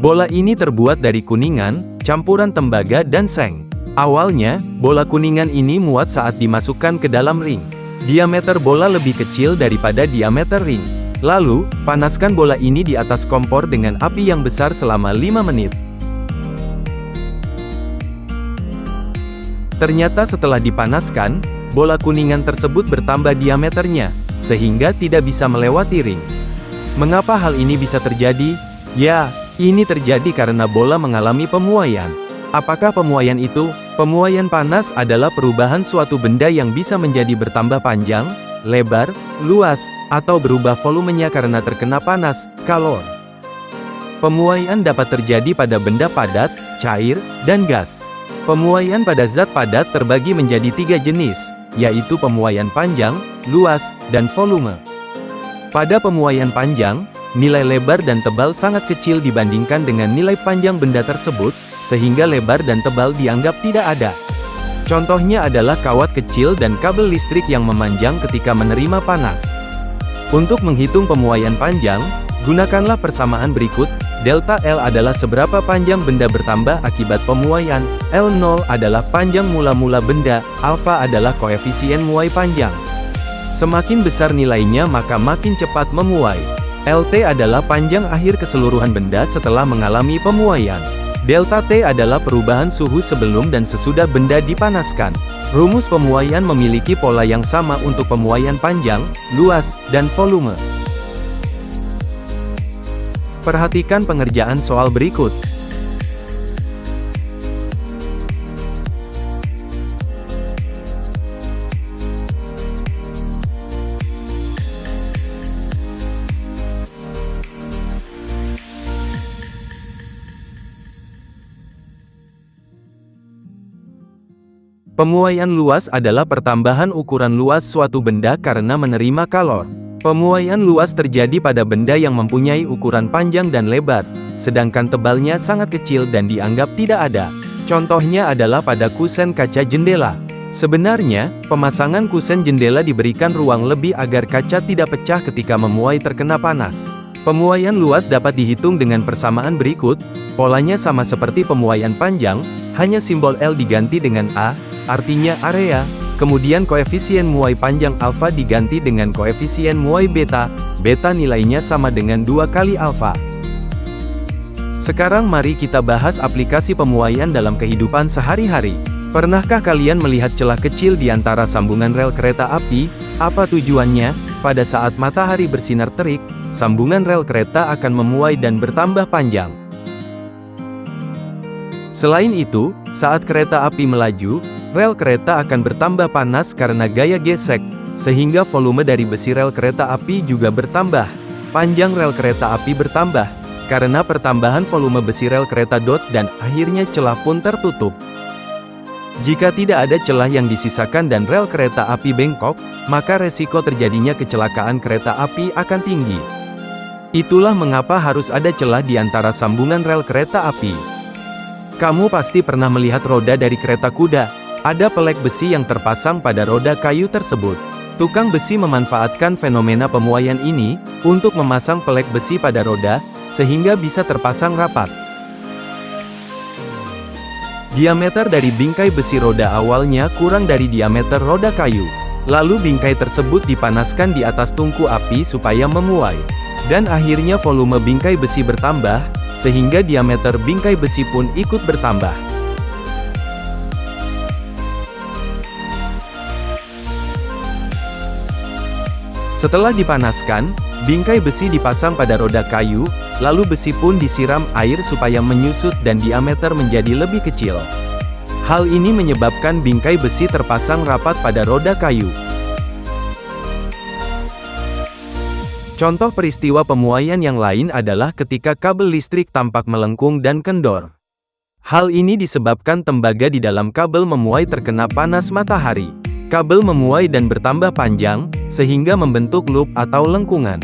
Bola ini terbuat dari kuningan, campuran tembaga dan seng. Awalnya, bola kuningan ini muat saat dimasukkan ke dalam ring. Diameter bola lebih kecil daripada diameter ring. Lalu, panaskan bola ini di atas kompor dengan api yang besar selama 5 menit. Ternyata setelah dipanaskan, bola kuningan tersebut bertambah diameternya, sehingga tidak bisa melewati ring. Mengapa hal ini bisa terjadi? Ya, ini terjadi karena bola mengalami pemuaian. Apakah pemuaian itu? Pemuaian panas adalah perubahan suatu benda yang bisa menjadi bertambah panjang, lebar, luas, atau berubah volumenya karena terkena panas, kalor. Pemuaian dapat terjadi pada benda padat, cair, dan gas. Pemuaian pada zat padat terbagi menjadi 3 jenis, yaitu pemuaian panjang, luas, dan volume. Pada pemuaian panjang, nilai lebar dan tebal sangat kecil dibandingkan dengan nilai panjang benda tersebut, sehingga lebar dan tebal dianggap tidak ada. Contohnya adalah kawat kecil dan kabel listrik yang memanjang ketika menerima panas. Untuk menghitung pemuaian panjang, gunakanlah persamaan berikut. Delta L adalah seberapa panjang benda bertambah akibat pemuaian, L0 adalah panjang mula-mula benda, alfa adalah koefisien muai panjang. Semakin besar nilainya maka makin cepat memuai. LT adalah panjang akhir keseluruhan benda setelah mengalami pemuaian. Delta T adalah perubahan suhu sebelum dan sesudah benda dipanaskan. Rumus pemuaian memiliki pola yang sama untuk pemuaian panjang, luas, dan volume. Perhatikan pengerjaan soal berikut. Pemuaian luas adalah pertambahan ukuran luas suatu benda karena menerima kalor. Pemuaian luas terjadi pada benda yang mempunyai ukuran panjang dan lebar, sedangkan tebalnya sangat kecil dan dianggap tidak ada. Contohnya adalah pada kusen kaca jendela. Sebenarnya, pemasangan kusen jendela diberikan ruang lebih agar kaca tidak pecah ketika memuai terkena panas. Pemuaian luas dapat dihitung dengan persamaan berikut. Polanya sama seperti pemuaian panjang, hanya simbol L diganti dengan A, artinya area. Kemudian koefisien muai panjang alfa diganti dengan koefisien muai beta, beta nilainya sama dengan 2 kali alfa. Sekarang mari kita bahas aplikasi pemuaian dalam kehidupan sehari-hari. Pernahkah kalian melihat celah kecil di antara sambungan rel kereta api? Apa tujuannya? Pada saat matahari bersinar terik, sambungan rel kereta akan memuai dan bertambah panjang. Selain itu, saat kereta api melaju, rel kereta akan bertambah panas karena gaya gesek, sehingga volume dari besi rel kereta api juga bertambah. Panjang rel kereta api bertambah, karena pertambahan volume besi rel kereta dan akhirnya celah pun tertutup. Jika tidak ada celah yang disisakan dan rel kereta api bengkok, maka resiko terjadinya kecelakaan kereta api akan tinggi. Itulah mengapa harus ada celah di antara sambungan rel kereta api. Kamu pasti pernah melihat roda dari kereta kuda. Ada pelek besi yang terpasang pada roda kayu tersebut. Tukang besi memanfaatkan fenomena pemuaian ini untuk memasang pelek besi pada roda, sehingga bisa terpasang rapat. Diameter dari bingkai besi roda awalnya kurang dari diameter roda kayu. Lalu bingkai tersebut dipanaskan di atas tungku api supaya memuai. Dan akhirnya volume bingkai besi bertambah, sehingga diameter bingkai besi pun ikut bertambah. Setelah dipanaskan, bingkai besi dipasang pada roda kayu, lalu besi pun disiram air supaya menyusut dan diameter menjadi lebih kecil. Hal ini menyebabkan bingkai besi terpasang rapat pada roda kayu. Contoh peristiwa pemuaian yang lain adalah ketika kabel listrik tampak melengkung dan kendor. Hal ini disebabkan tembaga di dalam kabel memuai terkena panas matahari. Kabel memuai dan bertambah panjang, sehingga membentuk loop atau lengkungan.